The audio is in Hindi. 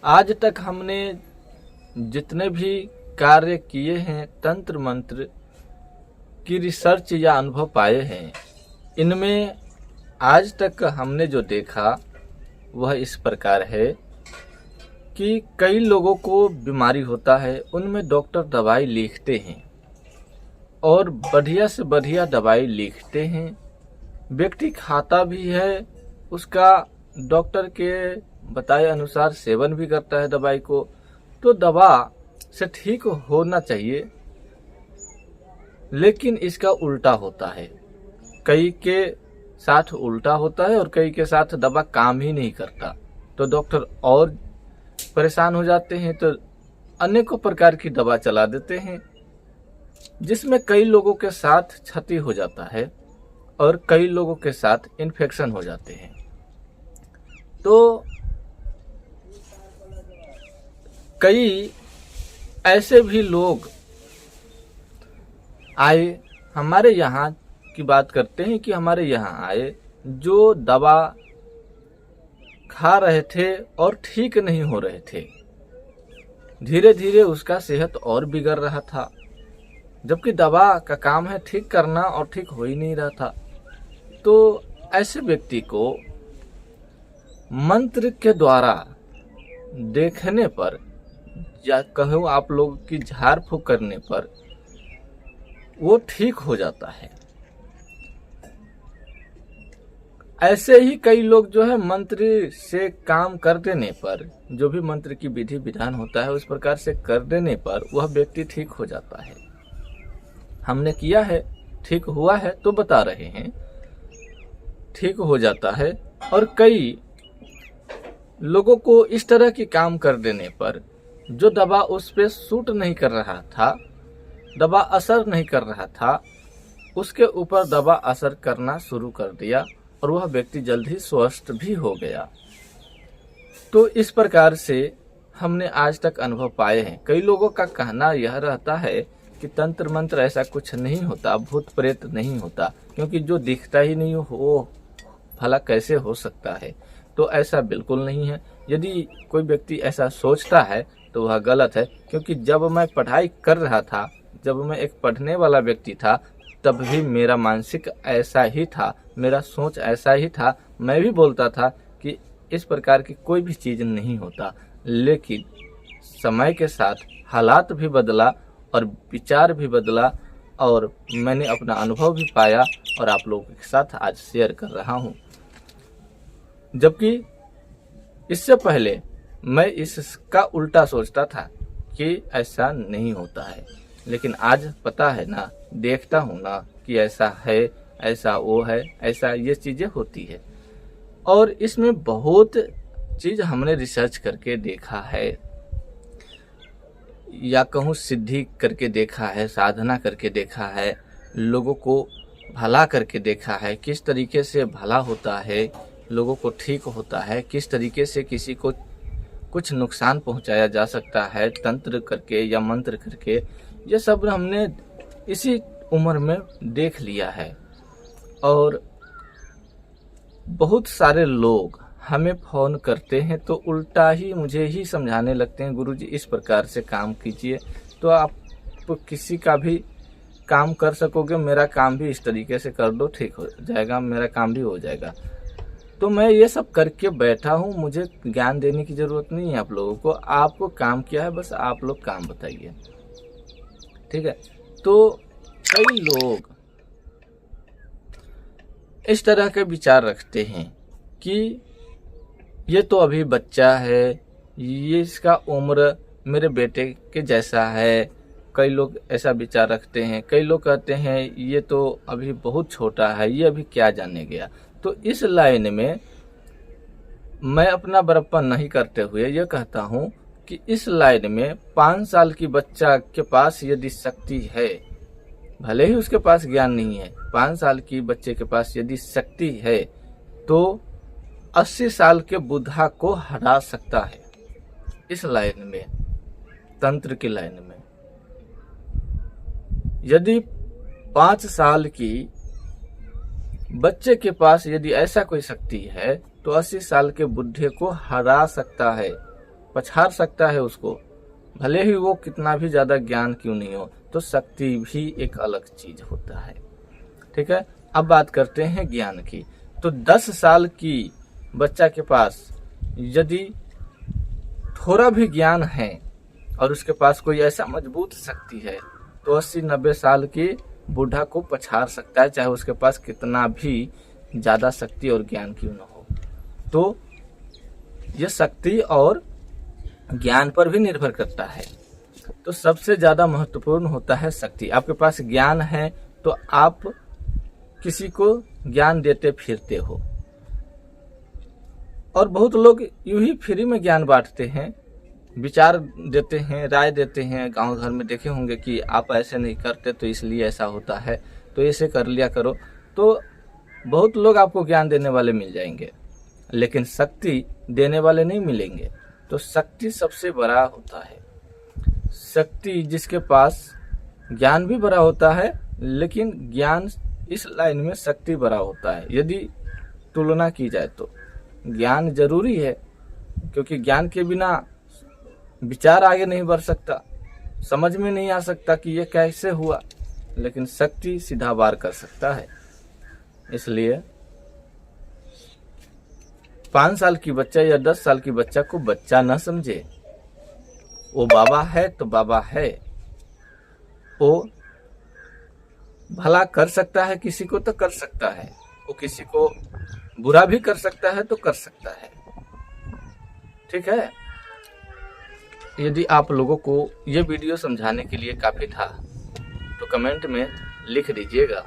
आज तक हमने जितने भी कार्य किए हैं तंत्र मंत्र की रिसर्च या अनुभव पाए हैं, इनमें आज तक हमने जो देखा वह इस प्रकार है कि कई लोगों को बीमारी होता है, उनमें डॉक्टर दवाई लिखते हैं और बढ़िया से बढ़िया दवाई लिखते हैं। व्यक्ति खाता भी है, उसका डॉक्टर के बताए अनुसार सेवन भी करता है दवाई को, तो दवा से ठीक होना चाहिए। लेकिन इसका उल्टा होता है, कई के साथ उल्टा होता है और कई के साथ दवा काम ही नहीं करता, तो डॉक्टर और परेशान हो जाते हैं, तो अनेकों प्रकार की दवा चला देते हैं, जिसमें कई लोगों के साथ क्षति हो जाता है और कई लोगों के साथ इन्फेक्शन हो जाते हैं। तो कई ऐसे भी लोग आए हमारे यहाँ की बात करते हैं कि हमारे यहाँ आए जो दवा खा रहे थे और ठीक नहीं हो रहे थे, धीरे धीरे उसका सेहत और बिगड़ रहा था, जबकि दवा का काम है ठीक करना और ठीक हो ही नहीं रहा था। तो ऐसे व्यक्ति को मंत्र के द्वारा देखने पर या कहूँ आप लोग की झाड़ फूक करने पर वो ठीक हो जाता है। ऐसे ही कई लोग जो है मंत्र से काम कर देने पर, जो भी मंत्र की विधि विधान होता है उस प्रकार से कर देने पर वह व्यक्ति ठीक हो जाता है। हमने किया है, ठीक हुआ है तो बता रहे हैं, ठीक हो जाता है। और कई लोगों को इस तरह की काम कर देने पर जो दवा उस पे सूट नहीं कर रहा था, दवा असर नहीं कर रहा था, उसके ऊपर दवा असर करना शुरू कर दिया और वह व्यक्ति जल्द ही स्वस्थ भी हो गया। तो इस प्रकार से हमने आज तक अनुभव पाए हैं। कई लोगों का कहना यह रहता है कि तंत्र मंत्र ऐसा कुछ नहीं होता, भूत प्रेत नहीं होता, क्योंकि जो दिखता ही नहीं हो भला कैसे हो सकता है। तो ऐसा बिल्कुल नहीं है। यदि कोई व्यक्ति ऐसा सोचता है तो वह गलत है, क्योंकि जब मैं पढ़ाई कर रहा था, जब मैं एक पढ़ने वाला व्यक्ति था, तब भी मेरा मानसिक ऐसा ही था, मेरा सोच ऐसा ही था। मैं भी बोलता था कि इस प्रकार की कोई भी चीज़ नहीं होता, लेकिन समय के साथ हालात भी बदला और विचार भी बदला और मैंने अपना अनुभव भी पाया और आप लोगों के साथ आज शेयर कर रहा हूँ। जबकि इससे पहले मैं इसका उल्टा सोचता था कि ऐसा नहीं होता है, लेकिन आज पता है ना, देखता हूँ ना कि ऐसा है, ऐसा वो है, ऐसा ये चीज़ें होती है। और इसमें बहुत चीज़ हमने रिसर्च करके देखा है, या कहूँ सिद्धि करके देखा है, साधना करके देखा है, लोगों को भला करके देखा है, किस तरीके से भला होता है, लोगों को ठीक होता है, किस तरीके से किसी को कुछ नुकसान पहुंचाया जा सकता है तंत्र करके या मंत्र करके। ये सब हमने इसी उम्र में देख लिया है। और बहुत सारे लोग हमें फ़ोन करते हैं तो उल्टा ही मुझे ही समझाने लगते हैं, गुरुजी इस प्रकार से काम कीजिए तो आप किसी का भी काम कर सकोगे, मेरा काम भी इस तरीके से कर दो, ठीक हो जाएगा, मेरा काम भी हो जाएगा। तो मैं ये सब करके बैठा हूँ, मुझे ज्ञान देने की ज़रूरत नहीं है आप लोगों को। आपको काम किया है, बस आप लोग काम बताइए, ठीक है। तो कई लोग इस तरह के विचार रखते हैं कि ये तो अभी बच्चा है, ये इसका उम्र मेरे बेटे के जैसा है। कई लोग ऐसा विचार रखते हैं। कई लोग कहते हैं ये तो अभी बहुत छोटा है, ये अभी क्या जाने गया। तो इस लाइन में मैं अपना बड़प्पन नहीं करते हुए ये कहता हूँ कि इस लाइन में 5 साल की बच्चा के पास यदि शक्ति है, भले ही उसके पास ज्ञान नहीं है, 5 साल की बच्चे के पास यदि शक्ति है तो 80 साल के बुढ़ा को हरा सकता है। इस लाइन में, तंत्र की लाइन में यदि 5 साल की बच्चे के पास यदि ऐसा कोई शक्ति है तो 80 साल के बुढ़े को हरा सकता है। पछाड़ सकता है उसको, भले ही वो कितना भी ज्यादा ज्ञान क्यों नहीं हो। तो शक्ति भी एक अलग चीज होता है। ठीक है, अब बात करते हैं ज्ञान की। तो 10 साल की बच्चा के पास यदि थोड़ा भी ज्ञान है और उसके पास कोई ऐसा मजबूत शक्ति है तो 80-90 साल की बूढ़ा को पछाड़ सकता है, चाहे उसके पास कितना भी ज्यादा शक्ति और ज्ञान क्यों न हो। तो यह शक्ति और ज्ञान पर भी निर्भर करता है। तो सबसे ज्यादा महत्वपूर्ण होता है शक्ति। आपके पास ज्ञान है तो आप किसी को ज्ञान देते फिरते हो, और बहुत लोग यूं ही फ्री में ज्ञान बांटते हैं, विचार देते हैं, राय देते हैं। गांव घर में देखे होंगे कि आप ऐसे नहीं करते तो इसलिए ऐसा होता है, तो ऐसे कर लिया करो। तो बहुत लोग आपको ज्ञान देने वाले मिल जाएंगे, लेकिन शक्ति देने वाले नहीं मिलेंगे। तो शक्ति सबसे बड़ा होता है। शक्ति जिसके पास ज्ञान भी बड़ा होता है, लेकिन ज्ञान इस लाइन में शक्ति बड़ा होता है। यदि तुलना की जाए तो ज्ञान जरूरी है, क्योंकि ज्ञान के बिना विचार आगे नहीं बढ़ सकता, समझ में नहीं आ सकता कि ये कैसे हुआ, लेकिन शक्ति सीधा वार कर सकता है। इसलिए 5 साल की बच्चा या 10 साल की बच्चा को बच्चा न समझे। वो बाबा है तो बाबा है, वो भला कर सकता है किसी को तो कर सकता है, वो किसी को बुरा भी कर सकता है तो कर सकता है। ठीक है, यदि आप लोगों को ये वीडियो समझाने के लिए काफी था तो कमेंट में लिख दीजिएगा।